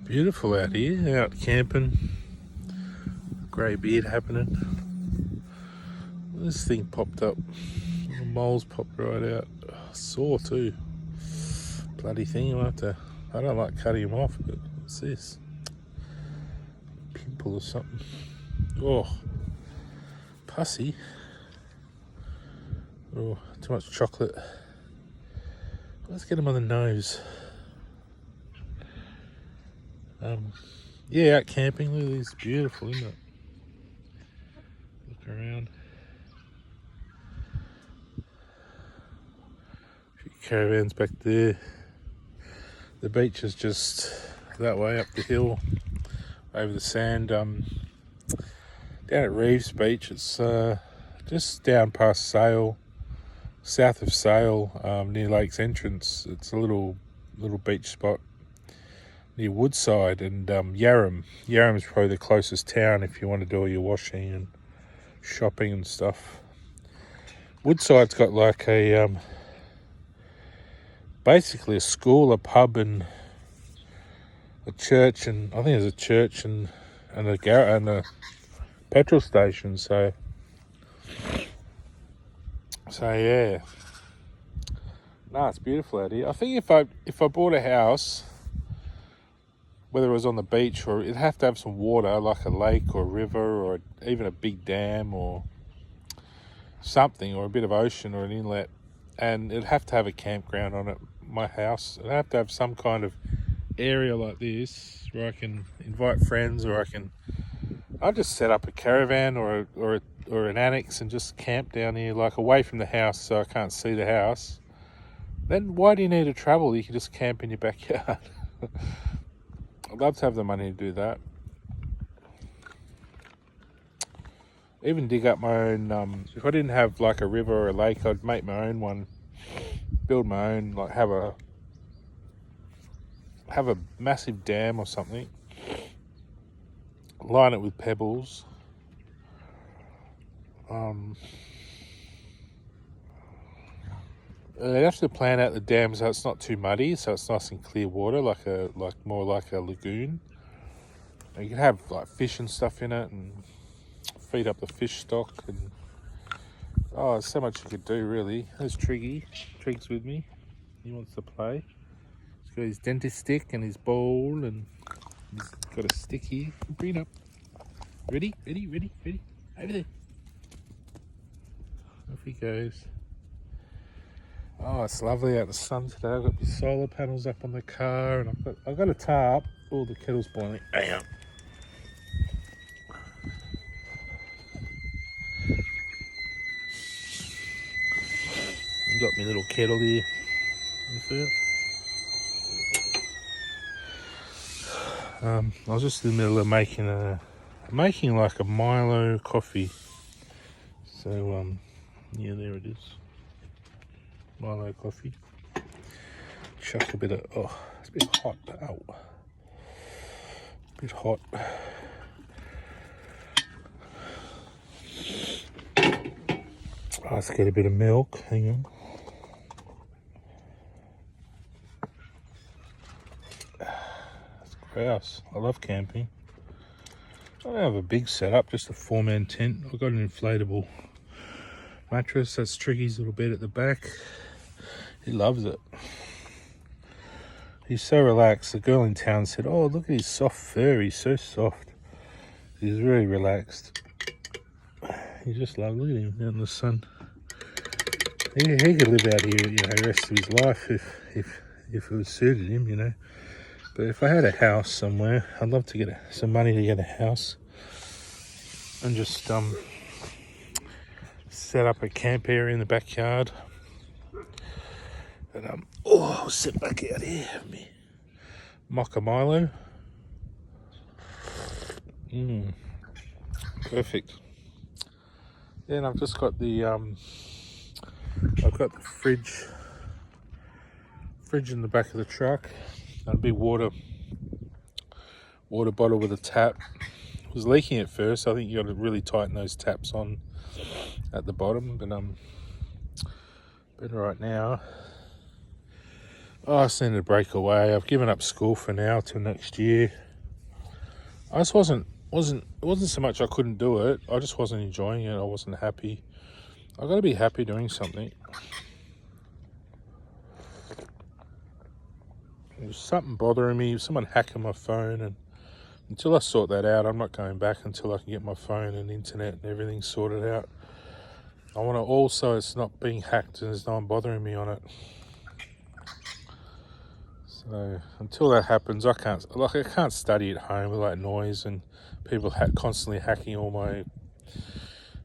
Beautiful out here, out camping. Grey beard happening. This thing popped up. Little moles popped right out. Sore too. Bloody thing. I don't like cutting them off, but what's this? Pimple or something. Oh, pussy. Oh, too much chocolate. Let's get him on the nose. Yeah, out camping. Look at this, beautiful, isn't it? Look around. A few caravans back there. The beach is just that way up the hill, over the sand. Down at Reeves Beach, it's just down past Sale, south of Sale, near Lakes Entrance. It's a little beach spot near Woodside and Yarram. Yarram's probably the closest town if you want to do all your washing and shopping and stuff. Woodside's got like a basically a school, a pub, and a church, and I think there's a church and a petrol station. So yeah, no, it's beautiful out here. I think if I bought a house, whether it was on the beach or it'd have to have some water, like a lake or a river or even a big dam or something, or a bit of ocean or an inlet, and it'd have to have a campground on it. My house, it'd have to have some kind of area like this where I can invite friends, or I'll just set up a caravan or an annex and just camp down here, like away from the house, so I can't see the house. Then why do you need to travel? You can just camp in your backyard. I'd love to have the money to do that. Even dig up my own, if I didn't have like a river or a lake, I'd make my own one, build my own, like have a massive dam or something, line it with pebbles. They'd have to plan out the dam so it's not too muddy, so it's nice and clear water, more like a lagoon. And you can have like fish and stuff in it, and feed up the fish stock, and there's so much you could do really. There's Triggy. Trig's with me. He wants to play. He's got his dentist stick and his bowl, and he's got a stick here. Bring it up. Ready? Over there. Off he goes. Oh, it's lovely out in the sun today. I've got my solar panels up on the car, and I've got a tarp. Oh, the kettle's boiling. Bam. I've got my little kettle here. You see it? I was just in the middle of making like a Milo coffee. So yeah, there it is. Milo coffee. Chuck a bit of, it's a bit hot. Ow. A bit hot. Let's get a bit of milk. Hang on. That's grouse. I love camping. I don't have a big setup, just a 4-man tent. I've got an inflatable mattress. That's Tricky's little bed at the back. He loves it. He's so relaxed. The girl in town said, "Oh, look at his soft fur. He's so soft." He's really relaxed. He just loves. Look at him out in the sun. He could live out here, the rest of his life if it was suited him, But if I had a house somewhere, I'd love to get some money to get a house and just set up a camp area in the backyard. And I'll sit back out here, have me mocha Milo. Perfect. Then I've just got the fridge in the back of the truck, and a big water bottle with a tap. It was leaking at first. I think you got to really tighten those taps on at the bottom, but better right now. I just need to break away. I've given up school for now till next year. I just it wasn't so much I couldn't do it. I just wasn't enjoying it. I wasn't happy. I got to be happy doing something. There's something bothering me. Someone hacking my phone, and until I sort that out, I'm not going back until I can get my phone and internet and everything sorted out. I want to also, it's not being hacked and there's no one bothering me on it. So until that happens, I can't study at home with like noise and people constantly hacking all my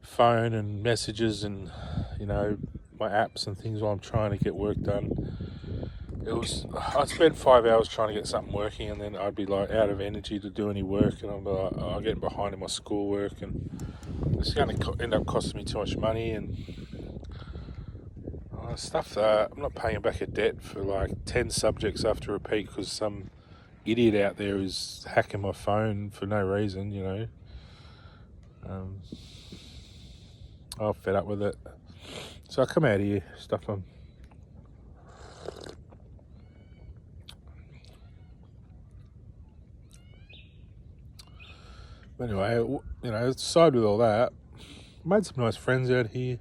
phone and messages and my apps and things while I'm trying to get work done. I'd spend 5 hours trying to get something working, and then I'd be like out of energy to do any work, and I'm like, I'm getting behind in my schoolwork, and it's going to end up costing me too much money and stuff that I'm not paying back a debt for like 10 subjects I have to repeat because some idiot out there is hacking my phone for no reason. I'm fed up with it. So I come out here, stuff on. Anyway, aside with all that, made some nice friends out here.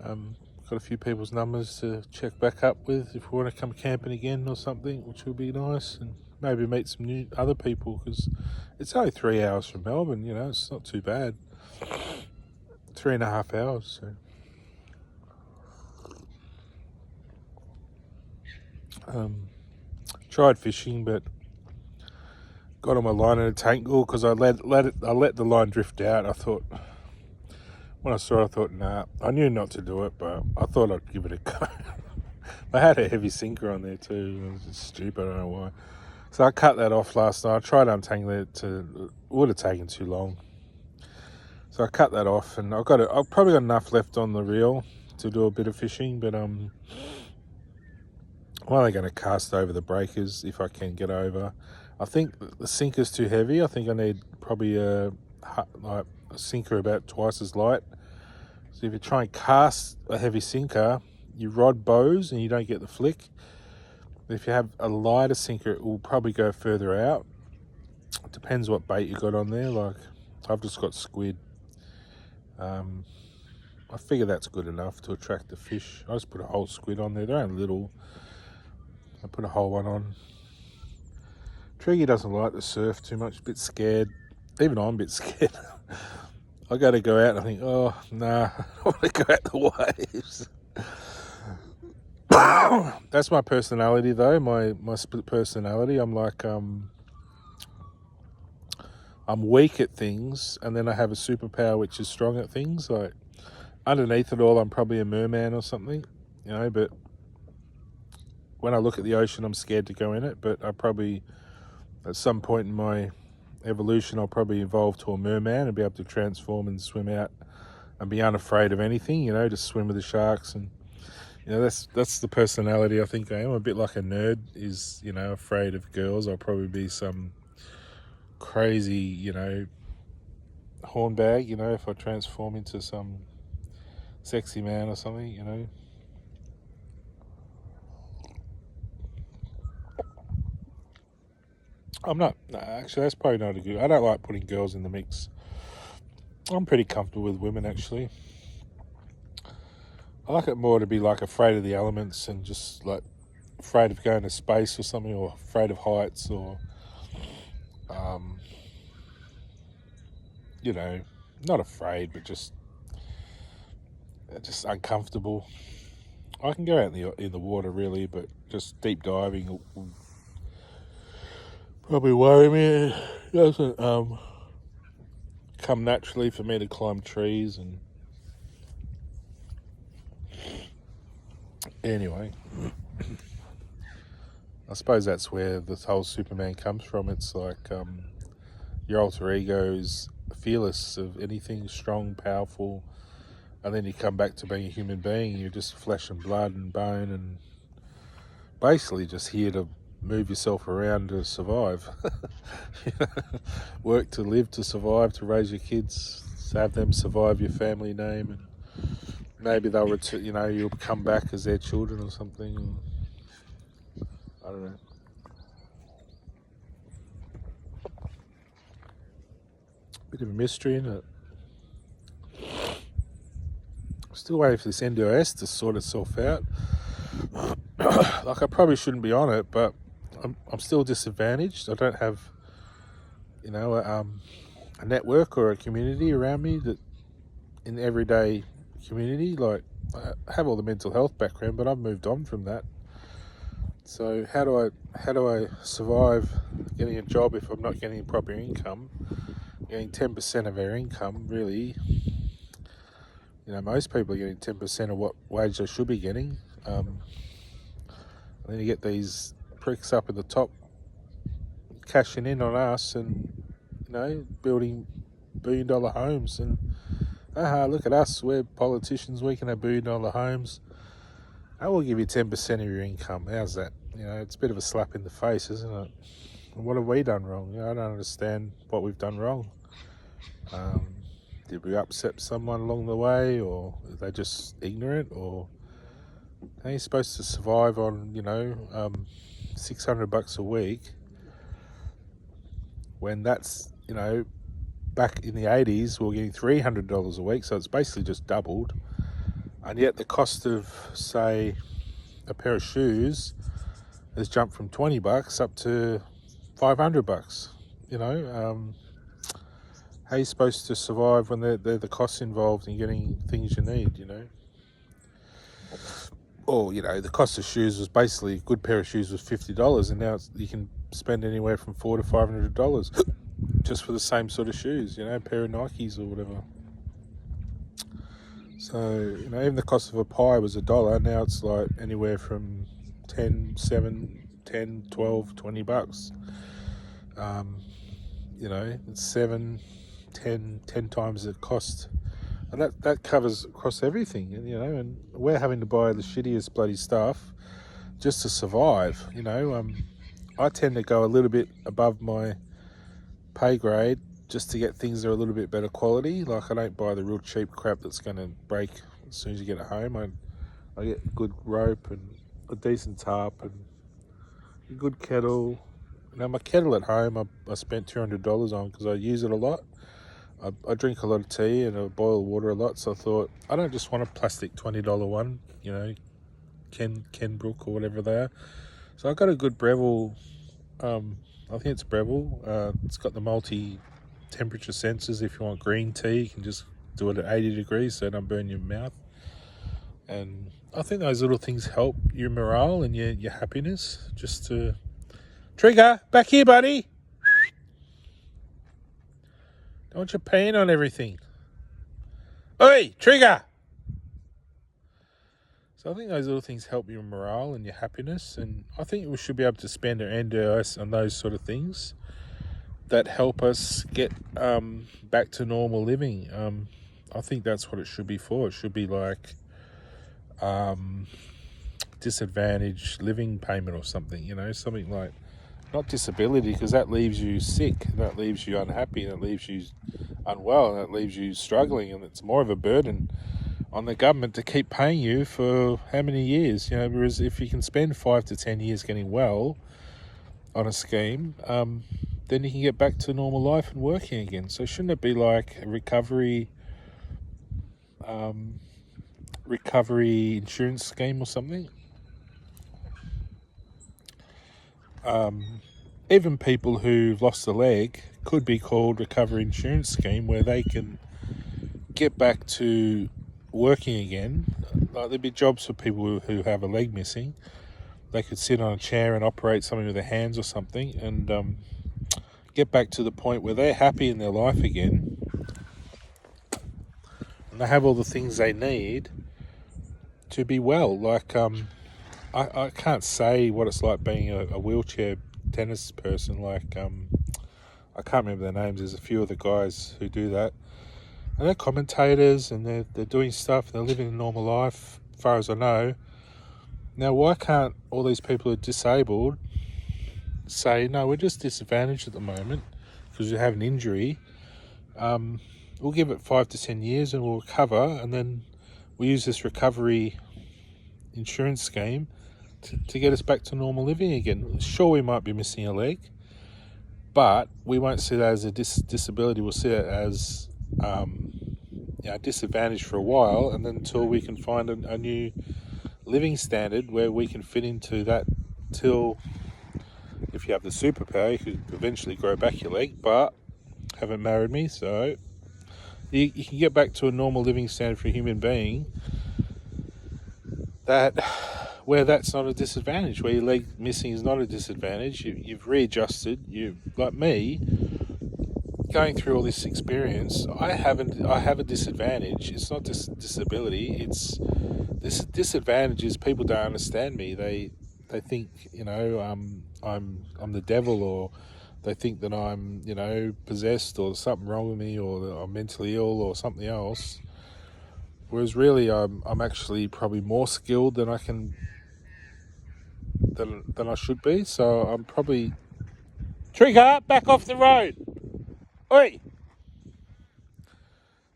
Got a few people's numbers to check back up with if we want to come camping again or something, which would be nice, and maybe meet some new other people because it's only 3 hours from Melbourne. It's not too bad. 3.5 hours. So. Tried fishing, but got on my line in a tangle because I let the line drift out. When I saw it, I thought, nah. I knew not to do it, but I thought I'd give it a go. I had a heavy sinker on there too. It was just stupid. I don't know why. So I cut that off last night. I tried untangling it. It would have taken too long. So I cut that off, and I've probably got enough left on the reel to do a bit of fishing. But I'm only going to cast over the breakers if I can get over. I think the sinker's too heavy. I think I need probably a sinker about twice as light. So if you try and cast a heavy sinker, your rod bows and you don't get the flick. If you have a lighter sinker, it will probably go further out. It depends what bait you got on there. Like I've just got squid. I figure that's good enough to attract the fish. I just put a whole squid on there. They're only little. I put a whole one on. Triggy doesn't like the surf too much. A bit scared. Even I'm a bit scared. I got to go out and I think, oh, nah, I want to go out the waves. That's my personality, though. My split personality. I'm like, I'm weak at things, and then I have a superpower which is strong at things. Like underneath it all, I'm probably a merman or something, But when I look at the ocean, I'm scared to go in it. But I probably, at some point in my evolution, I'll probably evolve to a merman and be able to transform and swim out and be unafraid of anything, just swim with the sharks. And that's the personality I think I am. A bit like a nerd is, afraid of girls. I'll probably be some crazy, hornbag, if I transform into some sexy man or something, I'm not. Actually, that's probably not a good. I don't like putting girls in the mix. I'm pretty comfortable with women, actually. I like it more to be like afraid of the elements and just like afraid of going to space or something, or afraid of heights, or not afraid, but just uncomfortable. I can go out in the water really, but just deep diving will probably worry me. It doesn't come naturally for me to climb trees. And anyway, I suppose that's where this whole Superman comes from. It's like your alter ego is fearless of anything, strong, powerful, and then you come back to being a human being. You're just flesh and blood and bone, and basically just here to move yourself around to survive. Work to live, to survive, to raise your kids, to have them survive your family name, and maybe they'll return. You'll come back as their children or something. I don't know. Bit of a mystery, isn't it? Still waiting for this NDIS to sort itself out. Like, I probably shouldn't be on it, but I'm still disadvantaged. I don't have, a network or a community around me that in everyday community. Like, I have all the mental health background, but I've moved on from that. So how do I survive getting a job if I'm not getting proper income? Getting 10% of our income, really. Most people are getting 10% of what wage they should be getting. And then you get these pricks up at the top cashing in on us and, building billion-dollar homes. And, look at us, we're politicians, we can have billion-dollar homes. I will give you 10% of your income. How's that? It's a bit of a slap in the face, isn't it? And what have we done wrong? I don't understand what we've done wrong. Did we upset someone along the way, or are they just ignorant? Or how are you supposed to survive on, $600 a week when that's, back in the 80s we were getting $300 a week, so it's basically just doubled. And yet the cost of, say, a pair of shoes has jumped from $20 up to $500. How are you supposed to survive when they're the costs involved in getting things you need, Or, the cost of shoes was basically, a good pair of shoes was $50, and now you can spend anywhere from $400 to $500 just for the same sort of shoes, a pair of Nikes or whatever. So, even the cost of a pie was $1. Now it's like anywhere from 10, 12, $20. It's 7, 10 times the cost. And that covers across everything, and we're having to buy the shittiest bloody stuff just to survive, I tend to go a little bit above my pay grade just to get things that are a little bit better quality. Like, I don't buy the real cheap crap that's going to break as soon as you get it home. I get good rope and a decent tarp and a good kettle. Now, my kettle at home, I spent $200 on because I use it a lot. I drink a lot of tea and I boil water a lot, so I thought, I don't just want a plastic $20 one, Ken Brook or whatever they are. So I got a good Breville, I think it's Breville. It's got the multi-temperature sensors. If you want green tea, you can just do it at 80 degrees so it don't burn your mouth. And I think those little things help your morale and your happiness. Just to... Trigger, back here, buddy! Don't want you peeing on everything. Oi, Trigger! So I think those little things help your morale and your happiness, and I think we should be able to spend our NDIS on those sort of things that help us get back to normal living. I think that's what it should be for. It should be like disadvantaged living payment or something, something like, not disability, because that leaves you sick, that leaves you unhappy, that leaves you unwell, that leaves you struggling, and it's more of a burden on the government to keep paying you for how many years, whereas if you can spend 5 to 10 years getting well on a scheme, then you can get back to normal life and working again. So shouldn't it be like a recovery insurance scheme or something? Even people who've lost a leg could be called recovery insurance scheme, where they can get back to working again. Like, there'd be jobs for people who have a leg missing. They could sit on a chair and operate something with their hands or something, and get back to the point where they're happy in their life again, and they have all the things they need to be well. Like, I can't say what it's like being a wheelchair tennis person. Like, I can't remember their names. There's a few of the guys who do that, and they're commentators, and they're doing stuff. They're living a normal life, as far as I know. Now, why can't all these people who are disabled say, no, we're just disadvantaged at the moment because we have an injury? We'll give it 5 to 10 years and we'll recover, and then we use this recovery insurance scheme to get us back to normal living again. Sure, we might be missing a leg, but we won't see that as a disability. We'll see it as a disadvantage for a while, and then until we can find a new living standard where we can fit into that. Till, if you have the superpower, you could eventually grow back your leg, but haven't married me, so you can get back to a normal living standard for a human being where that's not a disadvantage, where your leg missing is not a disadvantage. You've readjusted. You, like me, going through all this experience, I have a disadvantage. It's not just disability. It's this disadvantage is people don't understand me. They think I'm the devil, or they think that I'm possessed, or something wrong with me, or that I'm mentally ill, or something else. Whereas really, I'm actually probably more skilled than I should be. So I'm probably Trigger, back off the road. Oi!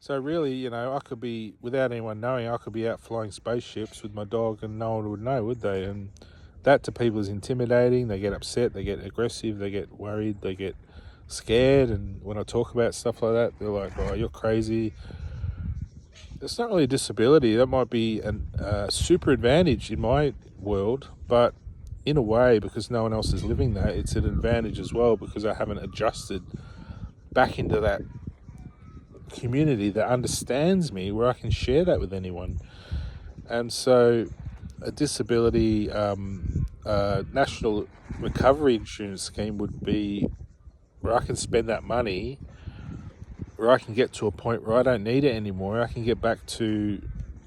So really, I could be, without anyone knowing, I could be out flying spaceships with my dog and no one would know, would they? And that to people is intimidating. They get upset, they get aggressive, they get worried, they get scared. And when I talk about stuff like that, they're like, oh, you're crazy. It's not really a disability. That might be a super advantage in my world, but in a way, because no one else is living that, it's an advantage as well, because I haven't adjusted back into that community that understands me, where I can share that with anyone. And so a disability national recovery insurance scheme would be where I can spend that money, where I can get to a point where I don't need it anymore. I can get back to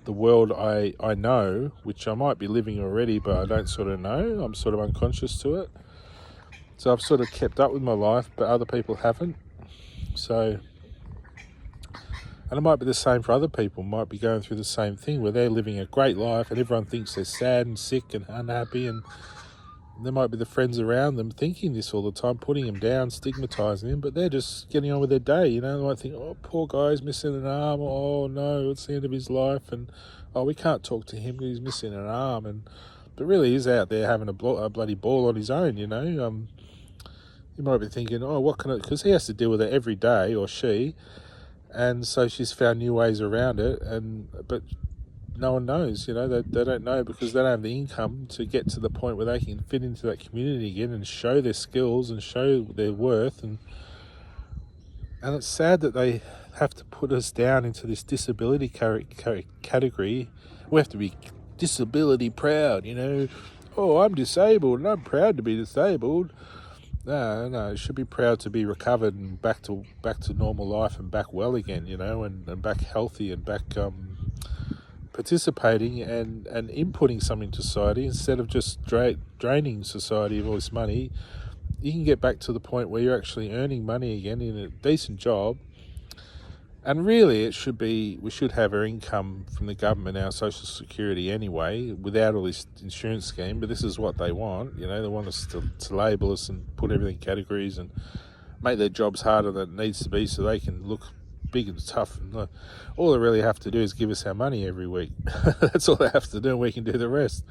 the world I know, which I might be living already, but I don't sort of know. I'm sort of unconscious to it. So I've sort of kept up with my life, but other people haven't. So, and it might be the same for other people, might be going through the same thing, where they're living a great life and everyone thinks they're sad and sick and unhappy, and there might be the friends around them thinking this all the time, putting him down, stigmatising him, but they're just getting on with their day. They might think, oh, poor guy's missing an arm, oh no, it's the end of his life, and oh, we can't talk to him because he's missing an arm. But really he's out there having a bloody ball on his own. You might be thinking, oh, what can I, because he has to deal with it every day, or she, and so she's found new ways around it, but no one knows. They don't know, because they don't have the income to get to the point where they can fit into that community again and show their skills and show their worth. And it's sad that they have to put us down into this disability category. We have to be disability proud, Oh, I'm disabled and I'm proud to be disabled. No, it should be proud to be recovered and back to normal life and back well again, and back healthy and back participating and inputting something to society, instead of just draining society of all this money. You can get back to the point where you're actually earning money again in a decent job. And really, we should have our income from the government, our social security anyway, without all this insurance scheme. But this is what they want. They want us to label us and put everything in categories and make their jobs harder than it needs to be, so they can look big and tough. And all they really have to do is give us our money every week. That's all they have to do, and we can do the rest.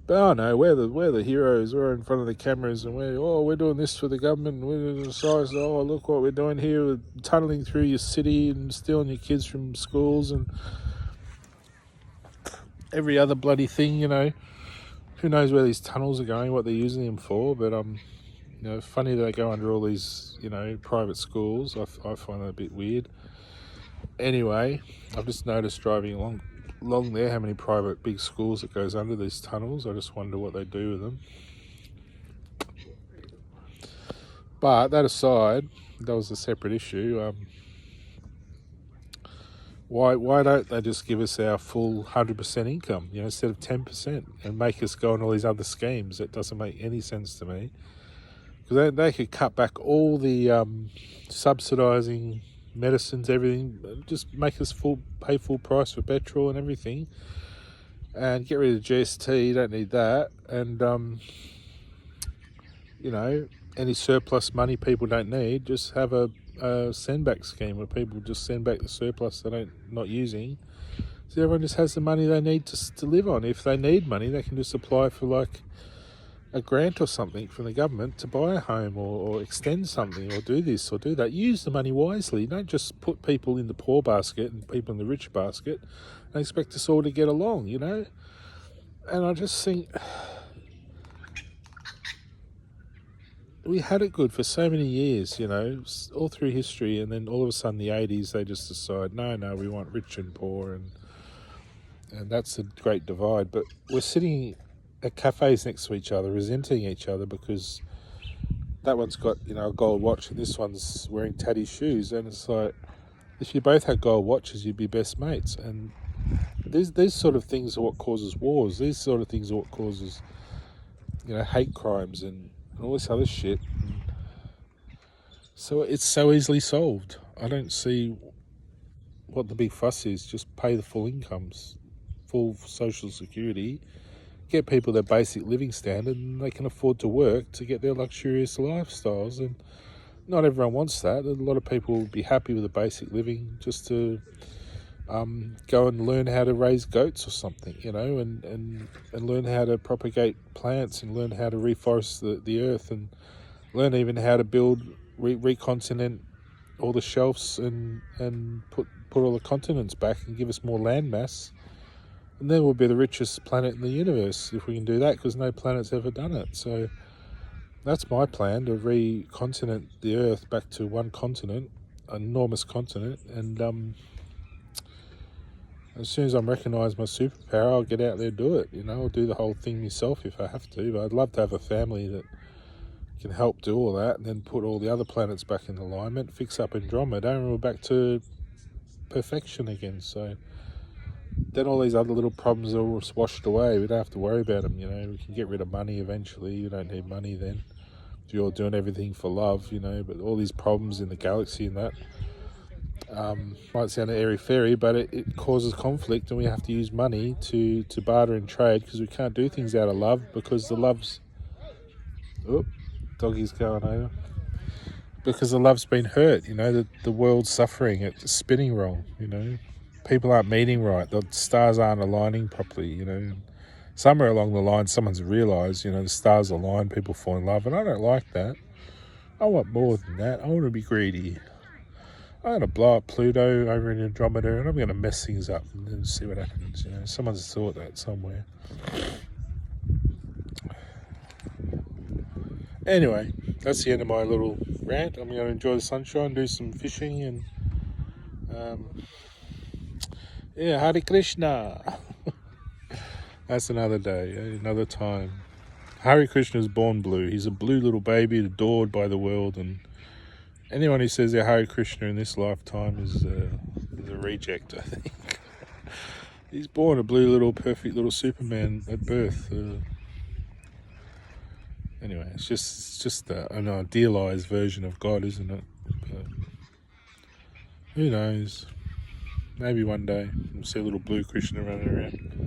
But oh no, we're the heroes. We're in front of the cameras, and we're doing this for the government. We're the size. Oh, look what we're doing here. We're tunneling through your city and stealing your kids from schools and every other bloody thing. Who knows where these tunnels are going, what they're using them for? But funny that they go under all these private schools. I find that a bit weird. Anyway, I've just noticed driving along there how many private big schools it goes under these tunnels. I just wonder what they do with them. But that aside, that was a separate issue. Why don't they just give us our full 100% income, instead of 10%, and make us go on all these other schemes? That doesn't make any sense to me. Because they could cut back all the subsidising medicines, everything, just make us pay full price for petrol and everything, and get rid of GST. You don't need that. And any surplus money people don't need, just have a send back scheme where people just send back the surplus they're not using So everyone just has the money they need to live on. If they need money, they can just apply for like a grant or something from the government to buy a home or extend something or do this or do that. Use the money wisely. Don't just put people in the poor basket and people in the rich basket and expect us all to get along, you know? And I just think we had it good for so many years, you know, all through history, and then all of a sudden the 80s they just decide, no, we want rich and poor, and that's a great divide. But we're sitting at cafes next to each other, resenting each other because that one's got, you know, a gold watch and this one's wearing tatty shoes, and it's like, if you both had gold watches, you'd be best mates. And these sort of things are what causes wars. These sort of things are what causes, you know, hate crimes and all this other shit. So it's so easily solved. I don't see what the big fuss is. Just pay the full incomes, full social security, get people their basic living standard, and they can afford to work to get their luxurious lifestyles. And not everyone wants that. A lot of people will be happy with a basic living just to go and learn how to raise goats or something, you know, and learn how to propagate plants and learn how to reforest the earth and learn even how to build, recontinent all the shelves and put all the continents back and give us more land mass. And then we'll be the richest planet in the universe if we can do that, because no planet's ever done it. So that's my plan, to recontinent the earth back to one continent, an enormous continent, and as soon as I'm recognised my superpower, I'll get out there and do it. You know, I'll do the whole thing myself if I have to. But I'd love to have a family that can help do all that and then put all the other planets back in alignment, fix up Andromeda, and we're back to perfection again. So then all these other little problems are all washed away. We don't have to worry about them, you know. We can get rid of money eventually. You don't need money then. You're doing everything for love, you know. But all these problems in the galaxy and that, might sound airy-fairy, but it causes conflict, and we have to use money to barter and trade, because we can't do things out of love, because the love's... Oh, doggy's going over. Because the love's been hurt, you know, the world's suffering, it's spinning wrong, you know. People aren't meeting right, the stars aren't aligning properly, you know. Somewhere along the line, someone's realised, you know, the stars align, people fall in love, and I don't like that. I want more than that. I want to be greedy. I'm going to blow up Pluto over in Andromeda, and I'm going to mess things up and then see what happens. You know, someone's thought that somewhere. Anyway, that's the end of my little rant. I'm going to enjoy the sunshine, do some fishing, and Hare Krishna. That's another day, another time. Hare Krishna is born blue. He's a blue little baby adored by the world, and anyone who says they're Hare Krishna in this lifetime is a reject, I think. He's born a blue little, perfect little Superman at birth. Anyway, it's just an idealized version of God, isn't it? But who knows? Maybe one day we'll see a little blue Krishna running around.